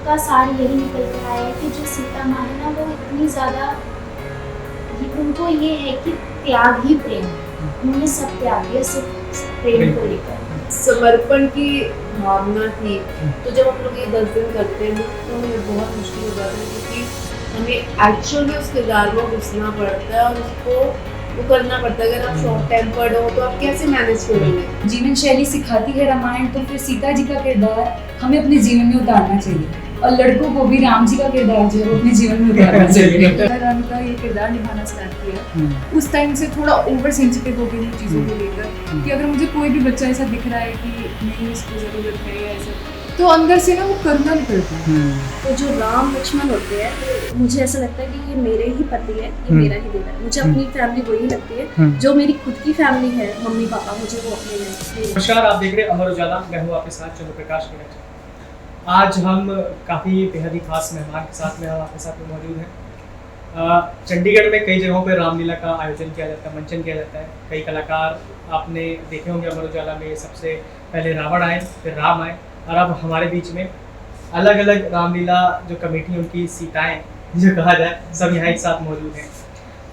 सबका सार यही निकल कर आया है कि जो सीता माँ है ना, वो इतनी ज़्यादा, उनको ये है कि त्याग ही प्रेम है। उन्होंने सब त्याग दिया सिर्फ प्रेम को लेकर। समर्पण की भावना थी। तो जब हम लोग ये 10 दिन करते हैं तो हमें बहुत मुश्किल हो जाता है, क्योंकि हमें एक्चुअल में उस किरदार में घुसना पड़ता है और उसको वो करना पड़ता है। अगर आप शॉर्ट टेम्पर्ड हो तो आप कैसे मैनेज करोगे? जीवन शैली सिखाती है रामायण, तो फिर सीता जी का किरदार हमें अपने जीवन में उतारना चाहिए, और लड़कों को भी राम जी का किरदार जो है वो अपने जीवन में उतारना चाहिए। राम का ये किरदार निभाना स्टार्ट किया उस टाइम से थोड़ा ओवर सेंसिटिव हो गई चीज़ों को लेकर, कि अगर मुझे कोई भी बच्चा ऐसा दिख रहा है कि नहीं इसको ज़रूरत है या ऐसा, तो अंदर से ना वो करुणा निकलती है। तो जो राम लक्ष्मण होते हैं, मुझे ऐसा लगता है कि ये मेरे ही पति है, ये मेरा ही दिल है। मुझे अपनी फैमिली वही लगती है, जो मेरी खुद की फैमिली है, मम्मी पापा, मुझे वो अपने लगते हैं। नमस्कार, आप देख रहे हैं अमर उजाला। मैं हूँ आपके साथ चंद्र प्रकाश नीरज। आज हम काफ़ी बेहद ही खास मेहमान के साथ में हम आपके साथ में मौजूद हैं। चंडीगढ़ में कई जगहों पर रामलीला का आयोजन किया जाता है, मंचन किया जाता है। कई कलाकार आपने देखे होंगे अमर उजाला में। सबसे पहले रावण आए, फिर राम आए, और अब हमारे बीच में अलग अलग रामलीला जो कमेटी, उनकी सीताएं जो कहा जाए, सब यहाँ एक साथ मौजूद हैं।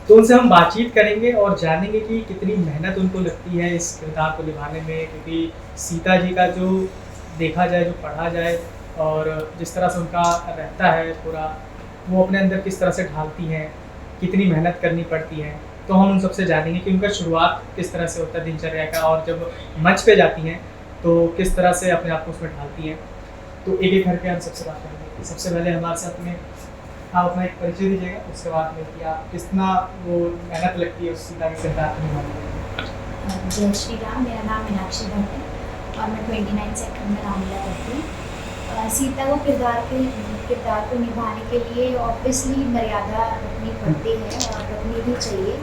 तो उनसे हम बातचीत करेंगे और जानेंगे कि कितनी मेहनत उनको लगती है इस किरदार को निभाने में, क्योंकि सीता जी का जो देखा जाए, जो पढ़ा जाए, और जिस तरह से उनका रहता है पूरा, वो अपने अंदर किस तरह से ढालती हैं, कितनी मेहनत करनी पड़ती है। तो हम उन सबसे जानेंगे कि उनका शुरुआत किस तरह से होता है दिनचर्या का, और जब मंच पे जाती हैं तो किस तरह से अपने आप को उसमें ढालती हैं। तो एक एक करके हम सबसे बात करेंगे। सबसे पहले हमारे साथ में आप अपना एक परिचय दीजिएगा, उसके बाद में कि आप कितना वो मेहनत लगती है उस सीता के किरदार को निभाने में। जय श्री राम। मेरा नाम मीनाक्षी भट्ट है और मैं 29 सेक्टर में रामलीला करती हूँ। सीता को किरदार को निभाने के लिए ऑब्वियसली मर्यादा रखनी पड़ती है और रखनी भी चाहिए,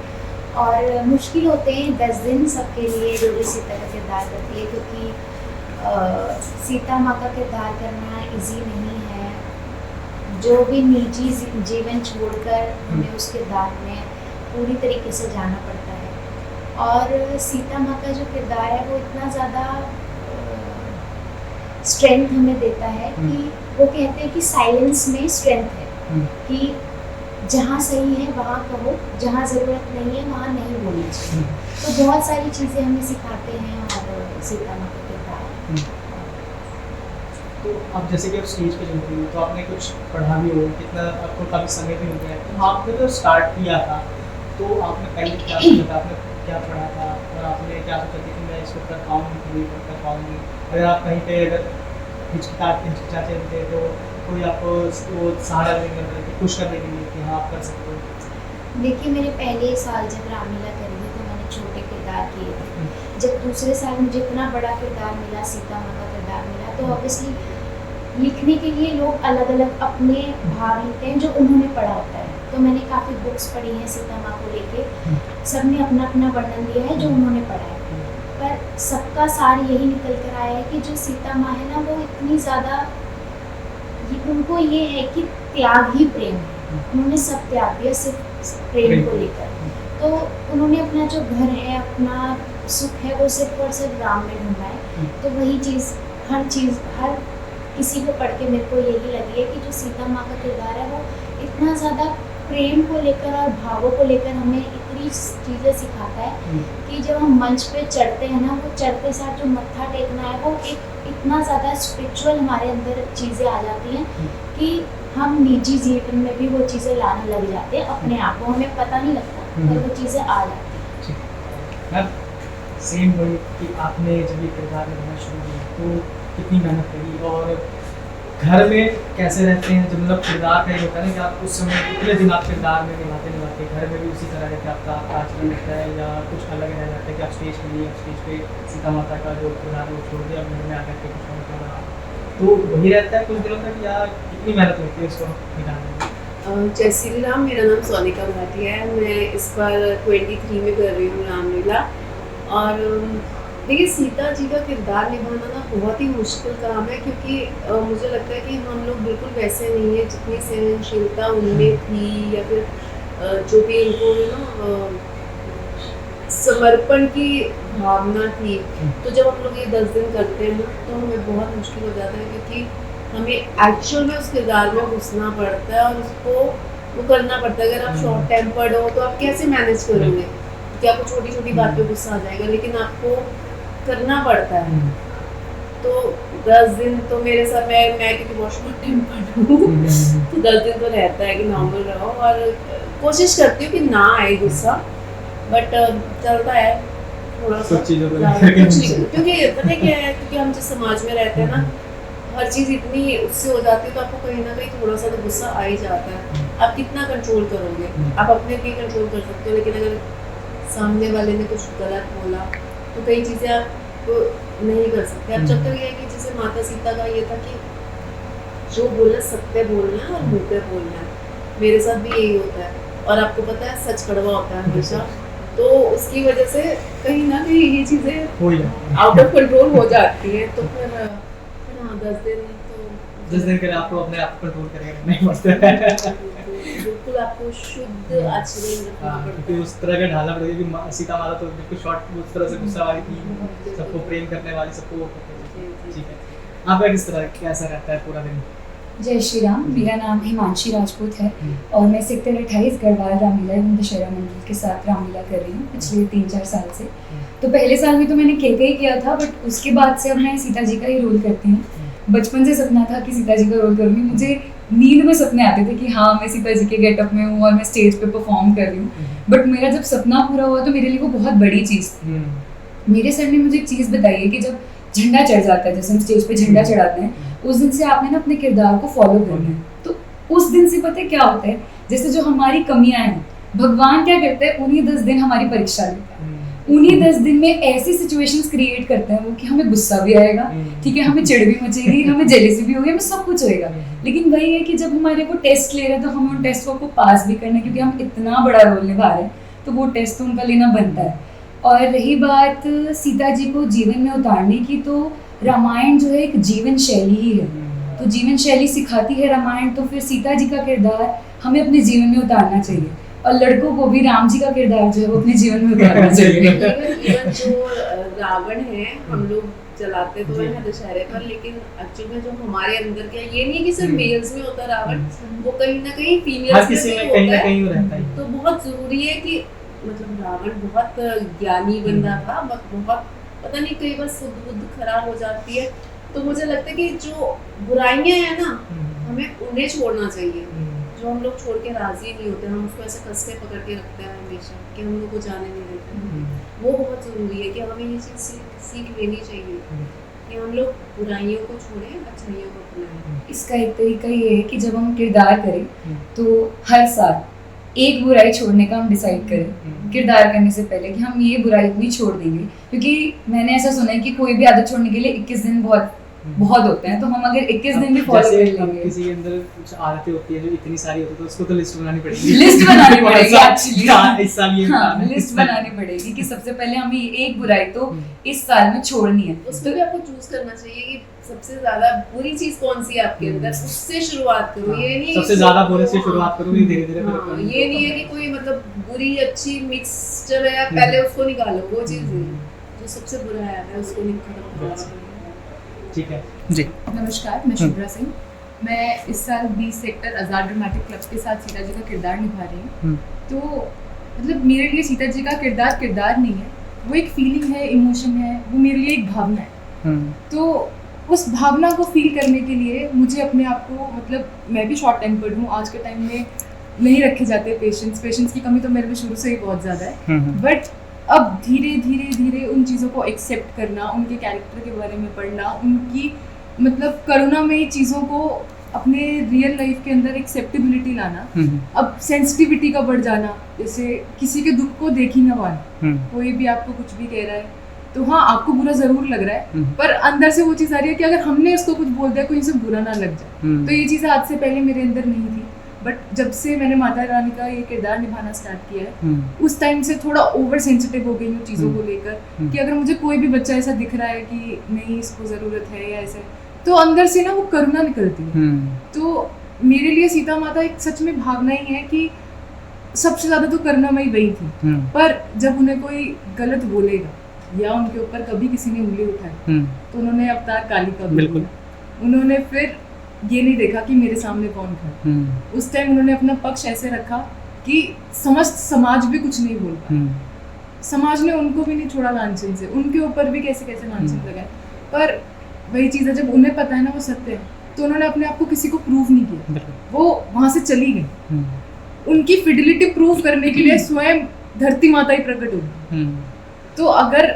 और मुश्किल होते हैं 10 दिन सबके लिए जो भी सीता का किरदार करती है, क्योंकि सीता माँ का किरदार करना इजी नहीं है। जो भी निजी जीवन छोड़कर हमें उस किरदार में पूरी तरीके से जाना पड़ता है। और सीता माँ का जो किरदार है वो इतना ज़्यादा स्ट्रेंथ हमें देता है कि वो कहते हैं कि साइलेंस में स्ट्रेंथ है, कि जहाँ सही है वहाँ कहो, जहाँ ज़रूरत नहीं है वहाँ नहीं बोलना चाहिए। तो बहुत सारी चीज़ें हमें सिखाते हैं और सीता माँ का किरदार। तो अब जैसे कि आप स्टेज पे चलती हो तो आपने कुछ पढ़ा भी हो, कितना आपको काफ़ी समय भी हो गया है। तो आपने जो स्टार्ट किया था तो आपने पहले क्या सोचा था, आपने क्या पढ़ा था, और आपने क्या सोचा था कि मैं इसको कर पाऊँगी कि नहीं कर पाऊँगी? अगर आप कहीं पे अगर हिचकिचाते थे तो कोई आपको वो सहारा देने के लिए, पुश करने के लिए कि हाँ आप कर सकते हो? देखिए, मेरे पहले साल जब रामलीला करी थी तो मैंने छोटे किरदार किए थे। जब दूसरे साल मुझे इतना बड़ा किरदार मिला, सीता माँ का किरदार मिला, तो ऑब्वियसली लिखने के लिए लोग अलग अलग अपने भाव लिखते हैं जो उन्होंने पढ़ा होता है। तो मैंने काफ़ी बुक्स पढ़ी हैं सीता माँ को लेके, सबने अपना अपना वर्णन दिया है जो उन्होंने पढ़ा है, पर सबका सार यही निकल कर आया है कि जो सीता माँ है ना, वो इतनी ज़्यादा, उनको ये है कि त्याग ही प्रेम है। उन्होंने सब त्याग दिया सिर्फ प्रेम को लेकर। तो उन्होंने अपना जो घर है, अपना सुख है, वो सिर्फ और सिर्फ राम में ढूंढा है। तो वही चीज़ हर किसी को पढ़ के मेरे को यही लगी है कि जो सीता माँ का किरदार है वो इतना ज़्यादा प्रेम को लेकर और भावों को लेकर हमें इतनी चीज़ें सिखाता है कि जब हम मंच पे चढ़ते हैं ना, वो चढ़ते साथ जो मत्था टेकना है वो एक इतना ज़्यादा स्पिरिचुअल हमारे अंदर चीज़ें आ जाती हैं कि हम निजी जीवन में भी वो चीज़ें लाने लग जाते हैं अपने आप को, हमें पता नहीं लगता पर वो चीज़ें आ जाती हैं। सेम वही कि आपने जब ये किरदार निभाना शुरू किया तो कितनी मेहनत करी, और घर में कैसे रहते हैं जब मतलब किरदार का ये होता है ना कि आप उस समय इतने दिन आप किरदार में निभाते घर में भी उसी तरह रहते आपका आचरण रहता है, या कुछ अलग रह जाता है कि आप स्टेज के लिए स्टेज पे सीता माता का जो किरदार वो छोड़ दिया, घर में आकर के कुछ और कर रहा, तो वही रहता है कुछ दिनों तक, या कितनी मेहनत लगती है इसको निकालने में? जय श्री राम। मेरा नाम सोनिका भाटिया है। मैं इस बार 23 में कर रही हूँ रामलीला। और देखिए, सीता जी का किरदार निभाना ना बहुत ही मुश्किल काम है, क्योंकि मुझे लगता है कि हम लोग बिल्कुल वैसे नहीं हैं जितनी सहनशीलता उनमें थी, या फिर जो भी इनको है ना समर्पण की भावना थी। तो जब हम लोग ये 10 दिन करते हैं ना तो हमें बहुत मुश्किल हो जाता है, क्योंकि हमें एक्चुअल में उस किरदार में घुसना पड़ता है और उसको वो करना पड़ता है। अगर आप शॉर्ट टेम्पर्ड हो तो आप कैसे मैनेज करोगे, कि आपको छोटी छोटी बात पे गुस्सा आ जाएगा, लेकिन आपको करना पड़ता है। तो 10 दिन तो मेरे साथ मैं क्योंकि बहुत शॉर्ट टेम्पर्ड हूँ तो 10 दिन तो रहता है कि नॉर्मल रहो, और कोशिश करती हूँ कि ना आए गुस्सा, बट चलता है थोड़ा सा कुछ चीज़ों को ज़्यादा कुछ नहीं, क्योंकि पता है क्या है, क्योंकि हम जिस समाज में रहते हैं ना, हर चीज़ इतनी उससे हो जाती है तो आपको कहीं ना कहीं थोड़ा सा तो गुस्सा आ ही जाता है। आप कितना कंट्रोल करोगे, आप अपने पे कंट्रोल कर सकते हो, लेकिन अगर सामने वाले ने कुछ गलत बोला तो कई चीज़ें आप नहीं कर सकते। अब चक्कर ये है कि जैसे माता सीता का ये था कि जो बोलना सत्य बोलना है और मुँह पे बोलना है, मेरे साथ भी यही होता है, और आपको पता है सच कड़वा होता है हमेशा, तो उसकी वजह से कहीं ना कहीं ये चीज़ें हो जाए आउट ऑफ कंट्रोल हो जाती है। तो फिर हाँ 10 दिन तो 10 दिन के लिए आपको अपने आप को कंट्रोल करके नहीं पड़ता है। बिल्कुल आपको शुद्ध आचरण रखना हाँ, पड़ता क्योंकि है। उस तरह का ढालना पड़ेगा कि सीता माता तो बिल्कुल शॉर्ट उस तरह से गुस्सा वाली थी, सबको प्रेम करने वाली, सबको वो करती थी। ठीक है, आपका किस तरह कैसा रहता है पूरा दिन? जय श्री राम। मेरा नाम हिमांशी राजपूत है और मैं सेक्टर 28 गढ़वाल रामलीला एवं दशहरा मंडल के साथ रामलीला कर रही हूँ पिछले 3-4 साल से। तो पहले साल में तो मैंने केके ही किया था, बट उसके बाद से अब मैं सीता जी का ही रोल करती हूँ। बचपन से सपना था कि सीता जी का रोल करूँगी। मुझे नींद में सपने आते थे कि हाँ मैं सीता जी के गेटअप में हूँ और मैं स्टेज पे परफॉर्म कर रही हूँ, बट मेरा जब सपना पूरा हुआ तो मेरे लिए वो बहुत बड़ी चीज़ थी। मेरे सर ने मुझे एक चीज़ बताई है कि जब झंडा चढ़ जाता है, जैसे हम स्टेज पे झंडा चढ़ाते हैं, उस दिन से आपने ना अपने किरदार को फॉलो करना है। तो उस दिन से पता है क्या होता है, जैसे जो हमारी कमियां हैं भगवान क्या करते हैं, उन्हीं 10 दिन हमारी परीक्षा लेता है। उन्हीं 10 दिन में ऐसी सिचुएशंस क्रिएट करते हैं वो कि हमें गुस्सा भी आएगा, ठीक है, हमें चिढ़ भी मचेगी, हमें जेलसी भी होगी, हमें सब कुछ होएगा। लेकिन वही है कि जब हमारे वो टेस्ट ले रहे हैं तो हमें उन टेस्ट को पास भी करना है, क्योंकि हम इतना बड़ा रोल निभा रहे हैं, तो वो टेस्ट तो उनका लेना बनता है। और रही बात सीता जी को जीवन में उतारने की, तो रामायण जो है एक जीवन शैली ही है, तो जीवन शैली सिखाती है रामायण। तो फिर सीता जी का किरदार हमें अपने जीवन में उतारना चाहिए, और लड़कों को भी राम जी का किरदार जो है वो अपने जीवन में उतारना चाहिए। इवन जो रावण है हम लोग जलाते तो है दशहरे पर, लेकिन एक्चुअल में जो हमारे अंदर क्या, ये नहीं कि सिर्फ मेल्स में होता रावण, वो कहीं ना कहीं फीमेल्स में भी कहीं ना होता कहीं है। रहता है। तो बहुत जरूरी है कि मतलब रावण बहुत ज्ञानी बंदा था, बहुत पता नहीं कई बार शुद्ध बुद्ध खराब हो जाती है। तो मुझे लगता है कि जो बुराइयां हैं ना, हमें उन्हें छोड़ना चाहिए। जो हम लोग छोड़ के राजी नहीं होते, हम उसको ऐसे कस के पकड़ के रखते हैं हमेशा कि हम लोग को जाने नहीं देते। वो बहुत ज़रूरी है कि हमें ये चीज़ सीख लेनी चाहिए कि हम लोग बुराइयों को छोड़ें, अच्छाइयों को अपनाएं। इसका एक तरीका ये है कि जब हम किरदार करें तो हर साल एक बुराई छोड़ने का हम डिसाइड करें किरदार करने से पहले कि हम ये बुराई अपनी छोड़ देंगे। क्योंकि मैंने ऐसा सुना है कि कोई भी आदत छोड़ने के लिए 21 दिन बहुत होते हैं, तो हम अगर 21 दिन भी फॉलो कर लेंगे। किसी के अंदर कुछ आदतें होती है जो इतनी सारी होती है, तो उसको तो लिस्ट बनानी पड़ेगी। लिस्ट बनानी पड़ेगी एक्चुअली। हाँ, इस साल ये हाँ, लिस्ट बनानी पड़ेगी कि सबसे पहले हमें एक बुराई तो इस साल में छोड़नी है। उसमें भी आपको चूज करना चाहिए कि सबसे ज्यादा बुरी चीज कौन सी है आपके अंदर, उससे शुरुआत करो। ये नहीं सबसे ज्यादा बुरे से शुरुआत करोगे, धीरे धीरे हाँ, ये नहीं है कि कोई मतलब बुरी अच्छी मिक्सचर है, पहले उसको निकालो, वो चीज नहीं। जो सबसे बुरा है उसको खत्म करो। ठीक है जी। नमस्कार, मैं शुभ्रा सिंह। मैं इस साल 20 सेक्टर आज़ाद ड्रामेटिक क्लब के साथ सीता जी का किरदार निभा रही हूँ। तो मतलब मेरे लिए सीता जी का किरदार नहीं है, वो एक फीलिंग है, इमोशन है, वो मेरे लिए एक भावना है। तो उस भावना को फील करने के लिए मुझे अपने आप को, मतलब मैं भी शॉर्ट टेम्पर्ड हूँ, आज के टाइम में नहीं रखे जाते पेशेंस की कमी तो मेरे में शुरू से ही बहुत ज़्यादा है। बट अब धीरे धीरे उन चीज़ों को एक्सेप्ट करना, उनके कैरेक्टर के बारे में पढ़ना, उनकी मतलब करुणामयी चीज़ों को अपने रियल लाइफ के अंदर एक्सेप्टेबिलिटी लाना, अब सेंसिटिविटी का बढ़ जाना, जैसे किसी के दुख को देख ही ना पाना, कोई भी आपको कुछ भी कह रहा है तो हाँ आपको बुरा ज़रूर लग रहा है, पर अंदर से वो चीज़ आ रही है कि अगर हमने उसको कुछ बोल दिया कोई इनसे बुरा ना लग जाए। तो ये चीज़ें आज से पहले मेरे अंदर नहीं थी, बट जब से मैंने माता रानी का ये किरदार निभाना स्टार्ट किया है, उस टाइम से थोड़ा ओवर सेंसिटिव हो गई हूँ चीज़ों को लेकर, कि अगर मुझे कोई भी बच्चा ऐसा दिख रहा है कि नहीं इसको ज़रूरत है या ऐसे, तो अंदर से ना वो करुणा निकलती है। तो मेरे लिए सीता माता एक सच में भावना ही है कि सबसे ज़्यादा तो करुणामयी वही थी, पर जब उन्हें कोई गलत बोलेगा या उनके ऊपर कभी किसी ने उंगली उठाई तो उन्होंने अवतार काली का, बिल्कुल उन्होंने फिर ये नहीं देखा कि मेरे सामने कौन खड़ा है। उस टाइम उन्होंने अपना पक्ष ऐसे रखा कि समस्त समाज भी कुछ नहीं बोल पाया। समाज ने उनको भी नहीं छोड़ा लांछन से, उनके ऊपर भी कैसे कैसे लांछन लगाए। पर वही चीज़ है, जब उन्हें पता है ना वो सत्य है, तो उन्होंने अपने आप को किसी को प्रूव नहीं किया, वो वहाँ से चली गई। उनकी फिडिलिटी प्रूव करने के लिए स्वयं धरती माता ही प्रकट होगी। तो अगर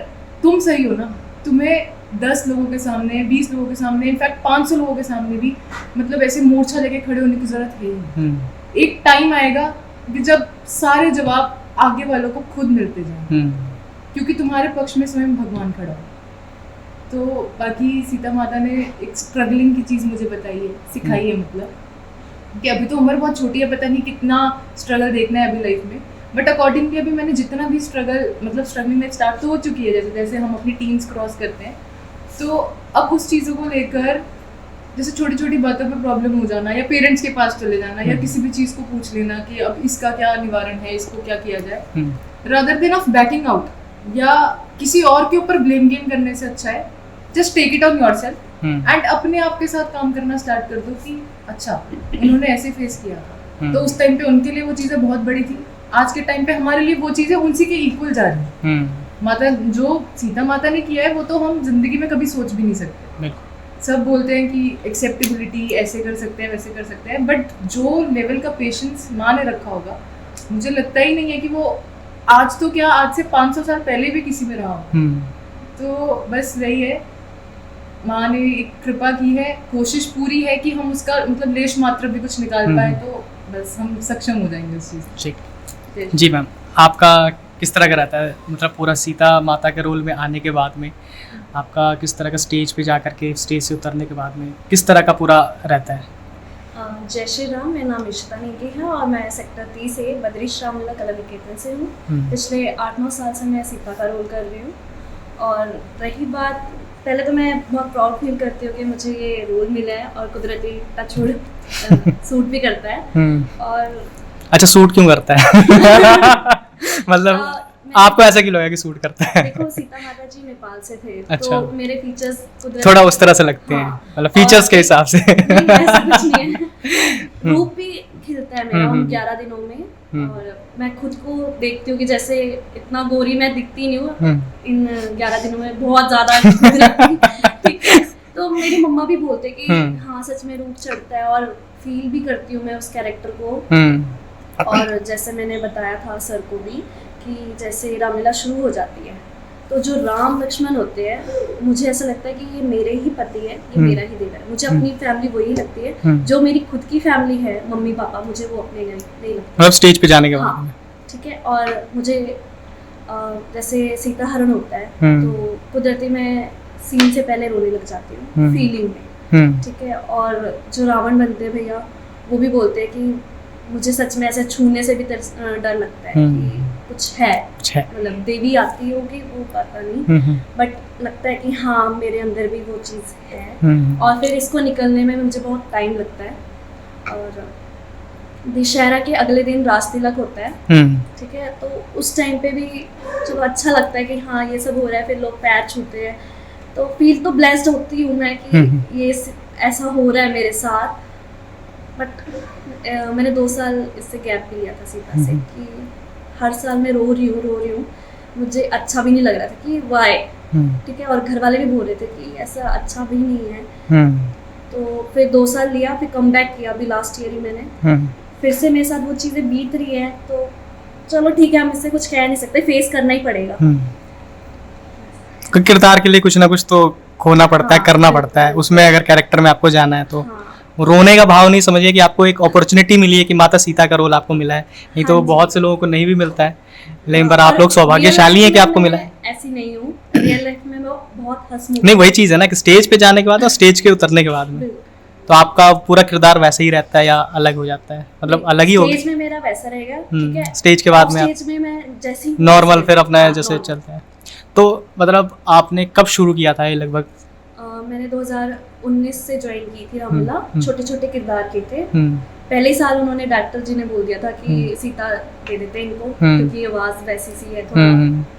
तुम सही हो ना, तुम्हें 10 लोगों के सामने, 20 लोगों के सामने, इनफैक्ट 500 लोगों के सामने भी मतलब ऐसे मोर्चा लेके खड़े होने की जरूरत है ही। एक टाइम आएगा कि जब सारे जवाब आगे वालों को खुद मिलते जाएं, क्योंकि तुम्हारे पक्ष में स्वयं भगवान खड़ा है। तो बाकी सीता माता ने एक स्ट्रगलिंग की चीज़ मुझे बताई है, सिखाई है, मतलब कि अभी तो उम्र बहुत छोटी है, पता नहीं कितना स्ट्रगल देखना है अभी लाइफ में, बट अकॉर्डिंगली अभी मैंने जितना भी स्ट्रगलिंग में स्टार्ट तो हो चुकी है, जैसे जैसे हम अपनी टीन्स क्रॉस करते हैं, तो अब उस चीज़ों को लेकर जैसे छोटी छोटी बातों पे प्रॉब्लम हो जाना, या पेरेंट्स के पास चले जाना, या किसी भी चीज़ को पूछ लेना कि अब इसका क्या निवारण है, इसको क्या किया जाए, rather than of banking out या किसी और के ऊपर ब्लेम गेम करने से अच्छा है just take it on yourself and अपने आप के साथ काम करना स्टार्ट कर दो कि अच्छा उन्होंने ऐसे फेस किया था, तो उस टाइम पे उनके लिए वो चीज़ें बहुत बड़ी थी, आज के टाइम पे हमारे लिए वो चीज़ें उनसी के इक्वल जा रही हैं। माता जो सीता माता ने किया है वो तो हम जिंदगी में कभी सोच भी नहीं सकते। सब बोलते हैं कि एक्सेप्टेबिलिटी ऐसे कर सकते हैं, वैसे कर सकते हैं, बट जो लेवल का पेशेंस माँ ने रखा होगा, मुझे लगता ही नहीं है कि वो आज तो क्या, आज से 500 साल पहले भी किसी में रहा हो। तो बस वही है, माँ ने एक कृपा की है, कोशिश पूरी है कि हम उसका मतलब लेश मात्र भी कुछ निकाल पाए, तो बस हम सक्षम हो जाएंगे उस चीज़। जी मैम, आपका किस तरह का रहता है, मतलब पूरा सीता माता के रोल में आने के बाद में आपका किस तरह का स्टेज पे जा कर के, स्टेज से उतरने के बाद में किस तरह का पूरा रहता है? जय श्री राम, मेरा नाम इशिता नेगी है और मैं सेक्टर 30 से बद्रीश रामलीला कला निकेतन से हूँ। पिछले 8-9 साल से मैं सीता का रोल कर रही हूँ। और रही बात, पहले तो मैं बहुत प्राउड फील करती हूँ कि मुझे ये रोल मिला है और कुदरती टचवुड सूट भी करता है। और अच्छा, सूट क्यों करता है? मतलब आपको ऐसा क्यों लगा कि सूट करता है? देखो, सीता माता जी नेपाल से थे, अच्छा। तो मेरे फीचर्स थोड़ा उस तरह से लगते हैं, मतलब फीचर्स के हिसाब से। ऐसा कुछ नहीं है, रूप भी खिलता है मेरा उन 11 दिनों में। और मैं खुद को देखती हूँ कि जैसे इतना गोरी मैं दिखती नहीं हूँ इन 11 दिनों में, बहुत ज़्यादा ठीक है। तो मेरी मम्मा भी बोलते कि हाँ सच में रूप चढ़ता है, और फील भी करती हूँ मैं उस कैरेक्टर को। और जैसे मैंने बताया था सर को भी कि जैसे रामलीला शुरू हो जाती है, तो जो राम लक्ष्मण होते हैं, मुझे ऐसा लगता है कि ये मेरे ही पति है, ये मेरा ही देवर है। मुझे अपनी फैमिली वही लगती है, जो मेरी खुद की फैमिली है, मम्मी पापा, मुझे वो अपने नहीं लगते, मतलब स्टेज पे जाने के बाद। हाँ, ठीक है। और मुझे जैसे सीता हरण होता है, तो कुदरती मैं सीन से पहले रोने लग जाती हूँ, फीलिंग में, ठीक है। और जो रावण बनते हैं भैया, वो भी बोलते हैं कि मुझे सच में ऐसे छूने से भी डर लगता है कि कुछ है, मतलब देवी आती होगी, वो पता नहीं, बट लगता है कि हाँ मेरे अंदर भी वो चीज़ है। और फिर इसको निकलने में मुझे बहुत टाइम लगता है। और दशहरा के अगले दिन रास तिलक होता है, ठीक है, तो उस टाइम पे भी चलो अच्छा लगता है कि हाँ ये सब हो रहा है, फिर लोग पैर छूते हैं, तो फील तो ब्लेस्ड होती हूँ मैं कि ये ऐसा हो रहा है मेरे साथ। बट मैंने 2 साल इससे गैप भी लिया था सीता से, कि हर साल मैं रो रही हूँ, मुझे अच्छा भी नहीं लग रहा था कि वाई, ठीक है। और घर वाले भी बोल रहे थे कि ऐसा अच्छा भी नहीं है। तो फिर 2 साल लिया, फिर कम बैक किया अभी लास्ट ईयर ही मैंने, फिर से मेरे साथ वो चीज़ें बीत रही हैं, तो चलो ठीक है, हम इससे कुछ कह नहीं सकते, फेस करना ही पड़ेगा। किरदार के लिए कुछ ना कुछ तो खोना पड़ता है, करना पड़ता है, उसमें अगर कैरेक्टर में आपको जाना है तो रोने का भाव नहीं समझिए कि आपको एक अपॉर्चुनिटी मिली है कि माता सीता का रोल आपको मिला है, नहीं तो बहुत से लोगों को नहीं भी मिलता है, लेकिन पर आप लोग सौभाग्यशाली हैं कि आपको मिला है। ऐसी नहीं हूँ, रियल लाइफ में मैं बहुत हंसमुख। नहीं, वही चीज़ है ना कि स्टेज पे जाने के बाद और स्टेज के उतरने के बाद में तो आपका पूरा किरदार वैसे ही रहता है या अलग हो जाता है? मतलब अलग ही होगा। स्टेज में मेरा वैसा रहेगा, ठीक है। स्टेज के बाद में स्टेज में मैं जैसी नॉर्मल फिर अपना जैसे चलता है। तो मतलब आपने कब शुरू किया था ये लगभग? मैंने 2019 से ज्वाइन की थी रामलीला, छोटे छोटे किरदार के थे। पहले साल उन्होंने डायरेक्टर जी ने बोल दिया था कि सीता दे देते हैं इनको, क्योंकि आवाज वैसी सी है थोड़ा,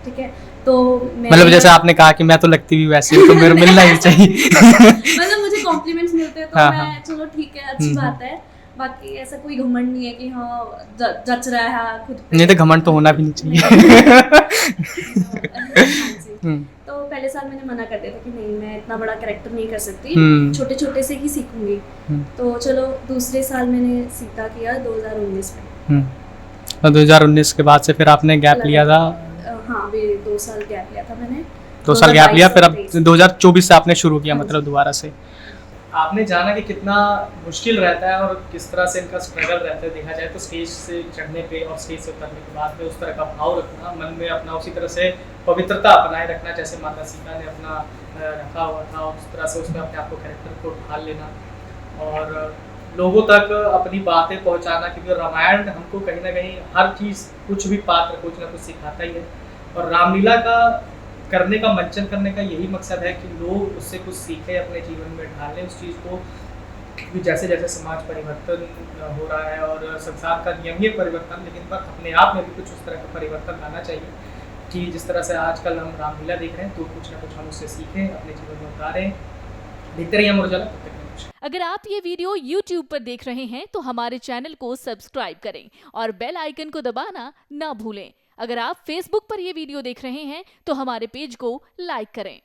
ठीक है। तो मतलब जैसे आपने कहा कि मैं तो लगती भी वैसी हूँ, तो मेरे मिलना ही चाहिए। मतलब मुझे कॉम्प्लीमेंट्स मिलते हैं तो हाँ, मैं चलो ठीक है, अच्छी बात है। बाकी ऐसा कोई घमंड नहीं है कि हाँ जच रहा है खुद पे। नहीं तो घमंड तो होना भी नहीं चाहिए। हाँ जी। तो पहले साल मैंने मना कर दिया था कि नहीं, मैं इतना बड़ा कैरेक्टर नहीं कर सकती, छोटे छोटे से ही सीखूंगी। तो चलो दूसरे साल मैंने सीता किया 2019 में। और 2019 के बाद से फिर आपने गैप लिया था? हाँ, भी 2 साल गैप लिया था मैंने। 2 साल गैप लिया, फिर अब 2023 2024 से आपने शुरू किया, हाँ मतलब दोबारा से। आपने जाना कि कितना मुश्किल रहता है और किस तरह से इनका स्ट्रगल रहता है। देखा जाए तो स्टेज से चढ़ने पे और स्टेज से उतरने के बाद में उस तरह का भाव रखना मन में, अपना उसी तरह से पवित्रता बनाए रखना जैसे माता सीता ने अपना रखा हुआ था, उस तरह से उसमें अपने आप को कैरेक्टर को ढाल लेना और लोगों तक अपनी बातें पहुंचाना। क्योंकि रामायण हमको कहीं ना कहीं हर चीज़, कुछ भी पात्र कुछ ना कुछ सिखाता ही है। और रामलीला का करने का, मंचन करने का यही मकसद है कि लोग उससे कुछ सीखें, अपने जीवन में ढालें उस चीज़ को। क्योंकि जैसे जैसे समाज परिवर्तन हो रहा है और संसार का नियम ही है परिवर्तन, लेकिन पर अपने आप में भी कुछ उस तरह का परिवर्तन लाना चाहिए कि जिस तरह से आजकल हम रामलीला देख रहे हैं तो कुछ ना कुछ हम उससे सीखें, अपने जीवन में उतारें। देखते रहिए अमर उजाला। अगर आप ये वीडियो YouTube पर देख रहे हैं तो हमारे चैनल को सब्सक्राइब करें और बेल आइकन को दबाना ना भूलें। अगर आप Facebook पर ये वीडियो देख रहे हैं तो हमारे पेज को लाइक करें।